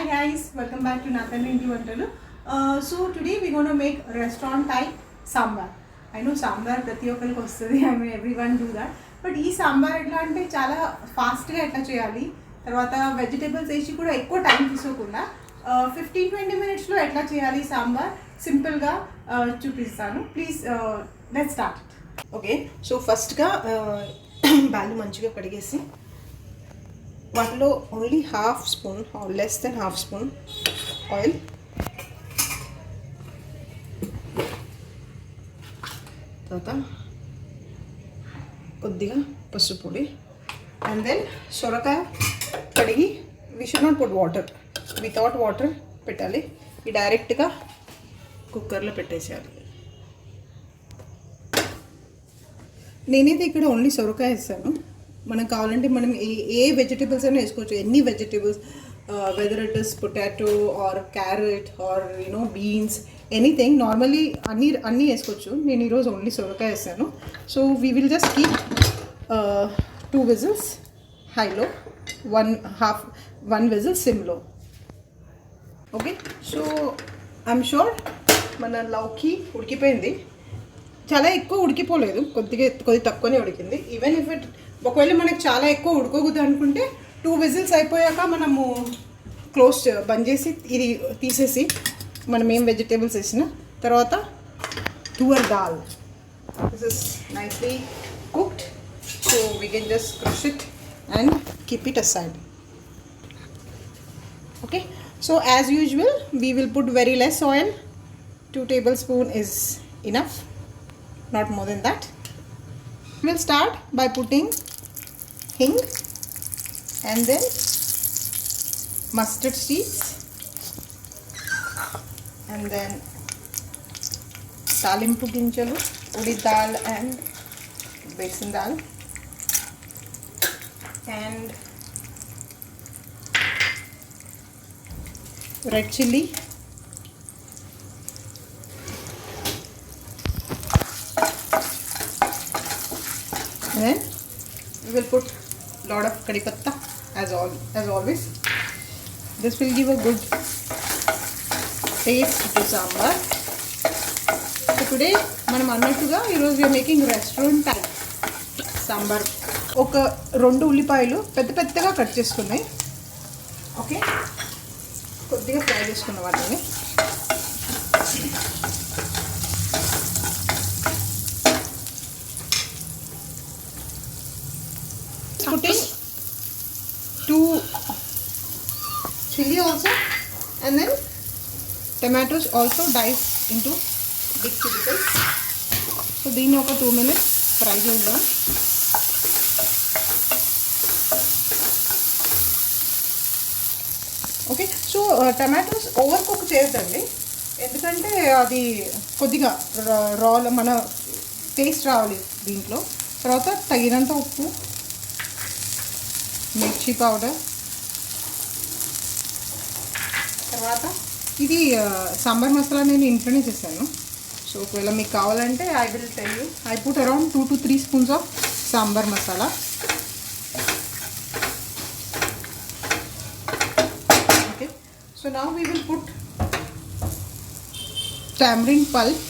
guys, welcome back to Nathan Inti Vantalu. So today we're going to make restaurant type sambar. I know sambar prati okkaliki vastadi. I mean everyone do that. But ee sambar etla ante chaala fast ga etla cheyali. Tarvata vegetables esi kuda ekko time tisokunda 15-20 minutes lo etla cheyali sambar simple ga chupistanu. Please let's start. Okay, so first ga balu manchiga kadigesi వాటిలో only half spoon or less then half spoon oil, తర్వాత కొద్దిగా పసుపు పొడి, and then సొరకాయ కడిగి we should not put water, without water పెట్టాలి. ఇది డైరెక్ట్గా కుక్కర్లో పెట్టేసేయాలి. నేనైతే ఇక్కడ ఓన్లీ సొరకాయ వేస్తాను. మనకు కావాలంటే మనం ఏ వెజిటేబుల్స్ అయినా వేసుకోవచ్చు, any vegetables, whether it is potato or carrot or beans, anything. Normally అన్నీ వేసుకోవచ్చు. నేను ఈరోజు ఓన్లీ సొరకాయ వేస్తాను. So we will just keep 2 whistles high low, 1 whistle సిమ్లో. ఓకే, సో ఐఎమ్ షూర్ మన లౌకి ఉడికిపోయింది. చాలా ఎక్కువ ఉడికిపోలేదు, కొద్ది తక్కువనే ఉడికింది. ఈవెన్ ఇఫ్ ఇట్ ఒకవేళ మనకు చాలా ఎక్కువ ఉడకకూడదు అనుకుంటే 2 విజిల్స్ అయిపోయాక మనము క్లోజ్ బంద్ చేసి ఇది తీసేసి మనం ఏం వెజిటేబుల్స్ వేసిన తర్వాత tuar dal. This is nicely cooked, so we can just crush it and keep it aside. Okay, so as usual we will put very less oil. 2 tablespoons is enough, not more than that. We'll start by putting hing and then mustard seeds and then talimpu ginjalu, udid dal and besan dal, and red chilli, and then we will put lot of kari patta as always. This will give a good taste to sambar. So today manam annattuga ee roju we are making restaurant type sambar. Oka 2 ఉల్లిపాయలు పెద్దగా cut చేసుకున్నాయి. Okay, కొద్దిగా fry చేసుకున్న వాటిని putting 2 chili also, and then tomatoes also diced into big chilies. So దీన్ని ఒక 2 minutes fry చేద్దాం. Okay, so tomatoes over cook చేయొద్దండి, ఎందుకంటే అది కొద్దిగా రాలో మన టేస్ట్ రావాలి దీంట్లో. తర్వాత తగినంత ఉప్పు, మిర్చి పౌడర్, తర్వాత ఇది సాంబార్ మసాలా నేను ఇంట్లోనే చేశాను. సో ఒకవేళ మీకు కావాలంటే I will tell you. I put around 2 to 3 spoons of sambar masala. Okay, so now we will put tamarind pulp,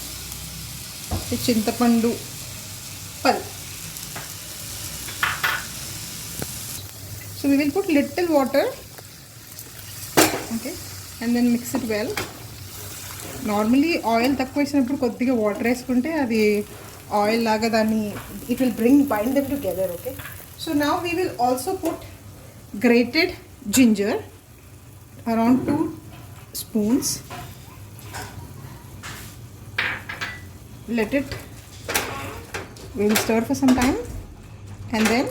చింతపండు pulp. So we will put little water, okay, and then mix it well. Normally oil తక్కువ వేసినప్పుడు కొద్దిగా water వేసుకుంటే అది oil లాగా దాన్ని it will bind them together. Okay, so now we will also put grated ginger, around 2 spoons. Let it, we will stir for some time, and then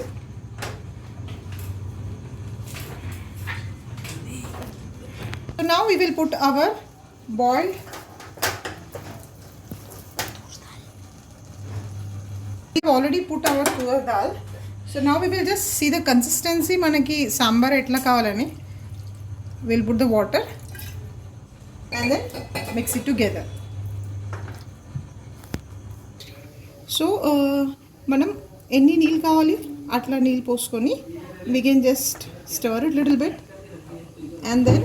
so now we will put our boiled we've already put our tur dal. So now we will just see the consistency manaki sambar etla kavalani. We'll put the water and then mix it together. So manam enni neel kavali atla neel poskoni we can just stir it little bit and then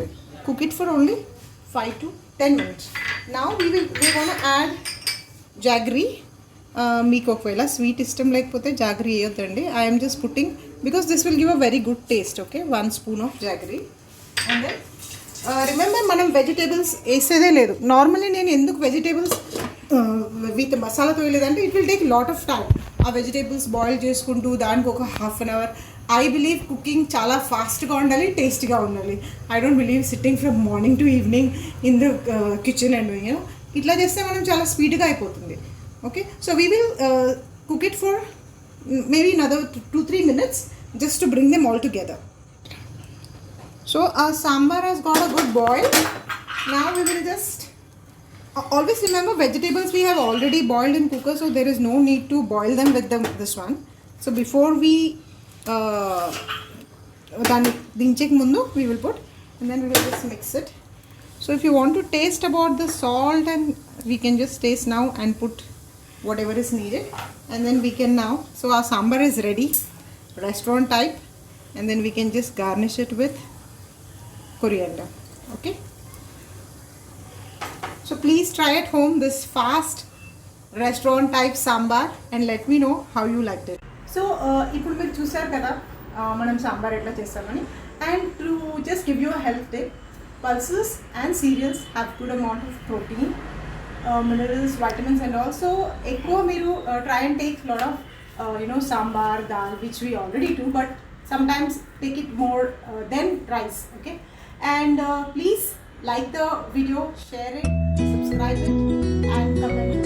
cook it for only 5 to 10 minutes. Now we're going to add jaggery. మీకు ఒకవేళ sweet ఇష్టం లేకపోతే jaggery వేయొద్దండి. I'm just putting because this will give a very good taste. Okay, 1 spoon of jaggery. And then remember మనం vegetables వేసేదే లేదు. Normally నేను ఎందుకు వెజిటేబుల్స్ విత్ మసాలాతో వేయలేదంటే it will take lot of time. ఆ వెజిటేబుల్స్ బాయిల్ చేసుకుంటూ దానికి ఒక half an hour. I believe cooking చాలా ఫాస్ట్గా ఉండాలి, టేస్టీగా ఉండాలి. I don't believe sitting from morning to evening in the kitchen and you know ఇట్లా చేస్తే మనం చాలా స్పీడ్గా అయిపోతుంది. Okay, so we will cook it for maybe another 2-3 minutes just to bring them all together. So our sambar has got a good boil. Now we will just always remember vegetables we have already boiled in cooker, so there is no need to boil them with this one. So before we dinchek mundu we will put, and then we will just mix it. So if you want to taste about the salt, and we can just taste now and put whatever is needed, and then we can now, so our sambar is ready, restaurant type, and then we can just garnish it with coriander. Okay, so please try at home this fast restaurant type sambar and let me know how you liked it. So ఇప్పుడు మీరు చూసారు కదా మనం సాంబార్ ఎట్లా చేస్తామని. And to just give you a health tip, pulses and cereals have good amount of protein, minerals, vitamins, and also ఎక్కువ మీరు try and take lot of sambar, dal, which we already do, but sometimes take it more than rice. Okay, and please like the video, share it, subscribe it, and comment.